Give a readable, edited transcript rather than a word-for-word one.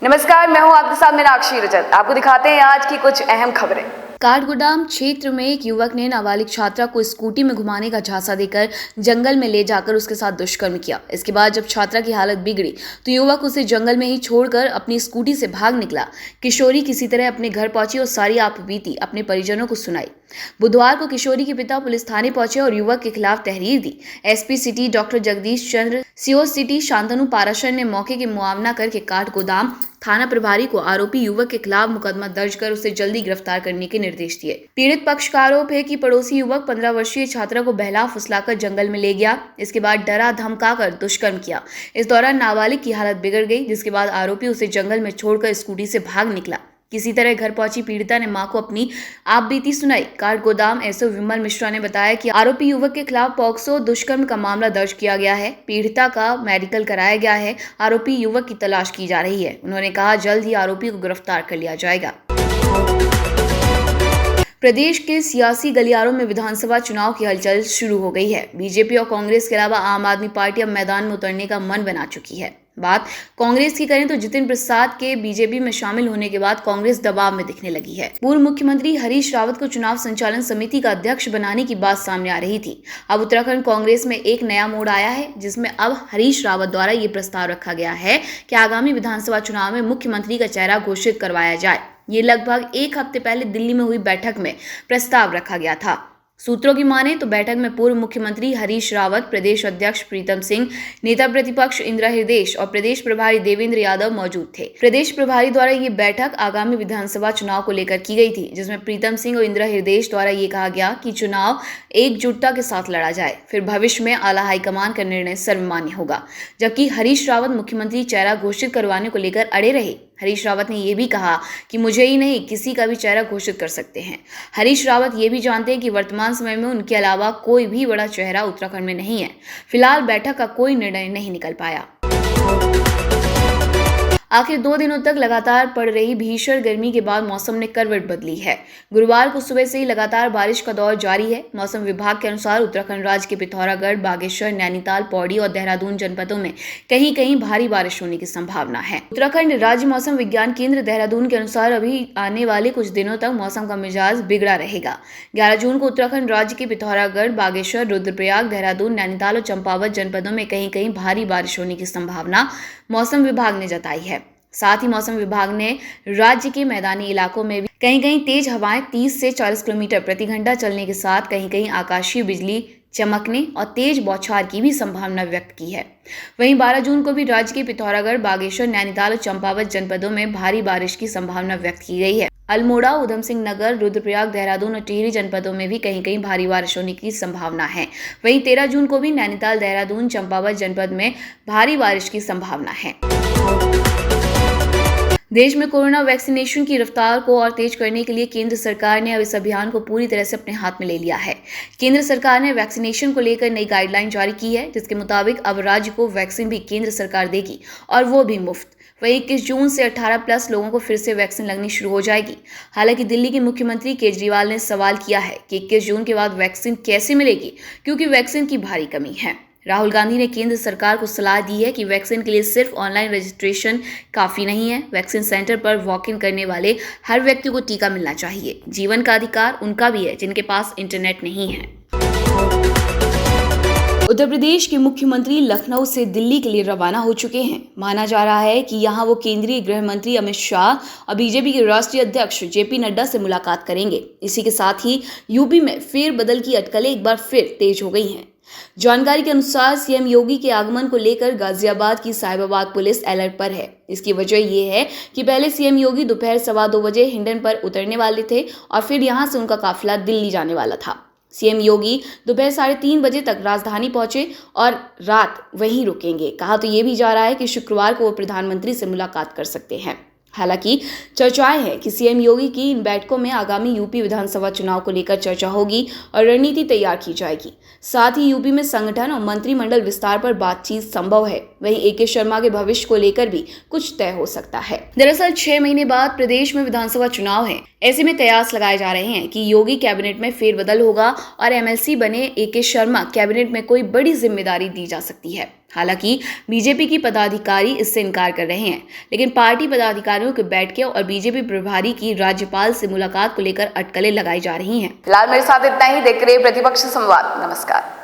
नमस्कार, मैं हूं आपके साथ मीनाक्षी रजत। आपको दिखाते हैं आज की कुछ अहम खबरें। काठगोदाम क्षेत्र में एक युवक ने नाबालिग छात्रा को स्कूटी में घुमाने का झांसा देकर जंगल में ले जाकर उसके साथ दुष्कर्म किया। इसके बाद जब छात्रा की हालत बिगड़ी तो युवक उसे जंगल में ही छोड़कर अपनी स्कूटी से भाग निकला। किशोरी किसी तरह अपने घर पहुंची और सारी आपबीती अपने परिजनों को सुनाई। बुधवार को किशोरी के पिता पुलिस थाने पहुंचे और युवक के खिलाफ तहरीर दी। एसपी सिटी डॉक्टर जगदीश चंद्र, सीओ सिटी शांतनु पाराशर ने मौके के मुआवना करके काठगोदाम थाना प्रभारी को आरोपी युवक के खिलाफ मुकदमा दर्ज कर उसे जल्दी गिरफ्तार करने के निर्देश दिए। पीड़ित पक्ष का आरोप है कि पड़ोसी युवक 15 वर्षीय छात्रा को बहला फुसलाकर जंगल में ले गया। इसके बाद डरा धमकाकर दुष्कर्म किया। इस दौरान नाबालिग की हालत बिगड़ गई, जिसके बाद आरोपी उसे जंगल में छोड़कर स्कूटी से भाग निकला। किसी तरह घर पहुंची पीड़िता ने मां को अपनी आपबीती सुनाई। काठगोदाम एसओ विमल मिश्रा ने बताया कि आरोपी युवक के खिलाफ पॉक्सो दुष्कर्म का मामला दर्ज किया गया है। पीड़िता का मेडिकल कराया गया है। आरोपी युवक की तलाश की जा रही है। उन्होंने कहा जल्द ही आरोपी को गिरफ्तार कर लिया जाएगा। प्रदेश के सियासी गलियारों में विधानसभा चुनाव की हलचल शुरू हो गई है। बीजेपी और कांग्रेस के अलावा आम आदमी पार्टी अब मैदान में उतरने का मन बना चुकी है। बात कांग्रेस की करें तो जितिन प्रसाद के बीजेपी में शामिल होने के बाद कांग्रेस दबाव में दिखने लगी है। पूर्व मुख्यमंत्री हरीश रावत को चुनाव संचालन समिति का अध्यक्ष बनाने की बात सामने आ रही थी। अब उत्तराखंड कांग्रेस में एक नया मोड़ आया है, जिसमें अब हरीश रावत द्वारा ये प्रस्ताव रखा गया है कि आगामी विधानसभा चुनाव में मुख्यमंत्री का चेहरा घोषित करवाया जाए। ये लगभग एक हफ्ते पहले दिल्ली में हुई बैठक में प्रस्ताव रखा गया था। सूत्रों की माने तो बैठक में पूर्व मुख्यमंत्री हरीश रावत, प्रदेश अध्यक्ष प्रीतम सिंह, नेता प्रतिपक्ष इंदिरा हृदयेश और प्रदेश प्रभारी देवेंद्र यादव मौजूद थे। प्रदेश प्रभारी द्वारा ये बैठक आगामी विधानसभा चुनाव को लेकर की गई थी, जिसमें प्रीतम सिंह और इंदिरा हृदयेश द्वारा ये कहा गया कि चुनाव एकजुटता के साथ लड़ा जाए, फिर भविष्य में आला हाईकमान का निर्णय सर्वमान्य होगा। जबकि हरीश रावत मुख्यमंत्री चेहरा घोषित करवाने को लेकर अड़े रहे। हरीश रावत ने यह भी कहा कि मुझे ही नहीं, किसी का भी चेहरा घोषित कर सकते हैं। हरीश रावत ये भी जानते हैं कि वर्तमान समय में उनके अलावा कोई भी बड़ा चेहरा उत्तराखंड में नहीं है। फिलहाल बैठक का कोई निर्णय नहीं निकल पाया। आखिर 2 दिनों तक लगातार पड़ रही भीषण गर्मी के बाद मौसम ने करवट बदली है। गुरुवार को सुबह से ही लगातार बारिश का दौर जारी है। मौसम विभाग के अनुसार उत्तराखंड राज्य के पिथौरागढ़, बागेश्वर, नैनीताल, पौड़ी और देहरादून जनपदों में कहीं कहीं भारी बारिश होने की संभावना है। उत्तराखंड राज्य मौसम विज्ञान केंद्र देहरादून के अनुसार अभी आने वाले कुछ दिनों तक मौसम का मिजाज बिगड़ा रहेगा। 11 जून को उत्तराखंड राज्य के पिथौरागढ़, बागेश्वर, रुद्रप्रयाग, देहरादून, नैनीताल और चंपावत जनपदों में कहीं कहीं भारी बारिश होने की संभावना मौसम विभाग ने जताई है। साथ ही मौसम विभाग ने राज्य के मैदानी इलाकों में भी कहीं कहीं तेज हवाएं 30 से 40 किलोमीटर प्रति घंटा चलने के साथ कहीं कहीं आकाशीय बिजली चमकने और तेज बौछार की भी संभावना व्यक्त की है। वहीं 12 जून को भी राज्य के पिथौरागढ़, बागेश्वर, नैनीताल और चंपावत जनपदों में भारी बारिश की संभावना व्यक्त की गई है। अल्मोड़ा, उधम सिंह नगर, रुद्रप्रयाग, देहरादून और टिहरी जनपदों में भी कहीं कहीं भारी बारिश होने की संभावना है। वहीं 13 जून को भी नैनीताल, देहरादून, चंपावत जनपद में भारी बारिश की संभावना है। देश में कोरोना वैक्सीनेशन की रफ्तार को और तेज करने के लिए केंद्र सरकार ने अब इस अभियान को पूरी तरह से अपने हाथ में ले लिया है। केंद्र सरकार ने वैक्सीनेशन को लेकर नई गाइडलाइन जारी की है, जिसके मुताबिक अब राज्य को वैक्सीन भी केंद्र सरकार देगी और वो भी मुफ्त। वहीं 21 जून से 18+ लोगों को फिर से वैक्सीन लगनी शुरू हो जाएगी। हालांकि दिल्ली के मुख्यमंत्री केजरीवाल ने सवाल किया है कि 21 जून के बाद वैक्सीन कैसे मिलेगी, क्योंकि वैक्सीन की भारी कमी है। राहुल गांधी ने केंद्र सरकार को सलाह दी है कि वैक्सीन के लिए सिर्फ ऑनलाइन रजिस्ट्रेशन काफी नहीं है। वैक्सीन सेंटर पर वॉक इन करने वाले हर व्यक्ति को टीका मिलना चाहिए। जीवन का अधिकार उनका भी है जिनके पास इंटरनेट नहीं है। उत्तर प्रदेश के मुख्यमंत्री लखनऊ से दिल्ली के लिए रवाना हो चुके हैं। माना जा रहा है कि यहां वो केंद्रीय गृह मंत्री अमित शाह और बीजेपी के राष्ट्रीय अध्यक्ष जेपी नड्डा से मुलाकात करेंगे। इसी के साथ ही यूपी में फेरबदल की अटकलें एक बार फिर तेज हो गई हैं। जानकारी के अनुसार सीएम योगी के आगमन को लेकर गाजियाबाद की साहिबाबाद पुलिस अलर्ट पर है। इसकी वजह यह है कि पहले सीएम योगी दोपहर 2:15 बजे हिंडन पर उतरने वाले थे और फिर यहां से उनका काफिला दिल्ली जाने वाला था। सीएम योगी दोपहर 3:30 बजे तक राजधानी पहुंचे और रात वहीं रुकेंगे। कहा तो ये भी जा रहा है कि शुक्रवार को वो प्रधानमंत्री से मुलाकात कर सकते हैं। हालांकि चर्चाएं हैं कि सीएम योगी की इन बैठकों में आगामी यूपी विधानसभा चुनाव को लेकर चर्चा होगी और रणनीति तैयार की जाएगी। साथ ही यूपी में संगठन और मंत्रिमंडल विस्तार पर बातचीत संभव है। वहीं एके शर्मा के भविष्य को लेकर भी कुछ तय हो सकता है। दरअसल 6 महीने बाद प्रदेश में विधानसभा चुनाव है। ऐसे में कयास लगाए जा रहे हैं कि योगी कैबिनेट में फेरबदल होगा और एमएलसी बने एके शर्मा कैबिनेट में कोई बड़ी जिम्मेदारी दी जा सकती है। हालांकि बीजेपी की पदाधिकारी इससे इनकार कर रहे हैं, लेकिन पार्टी पदाधिकारियों के बैठकें और बीजेपी प्रभारी की राज्यपाल से मुलाकात को लेकर अटकलें लगाई जा रही हैं। फिलहाल मेरे साथ इतना ही। देखते रहिए प्रतिपक्ष संवाद। नमस्कार।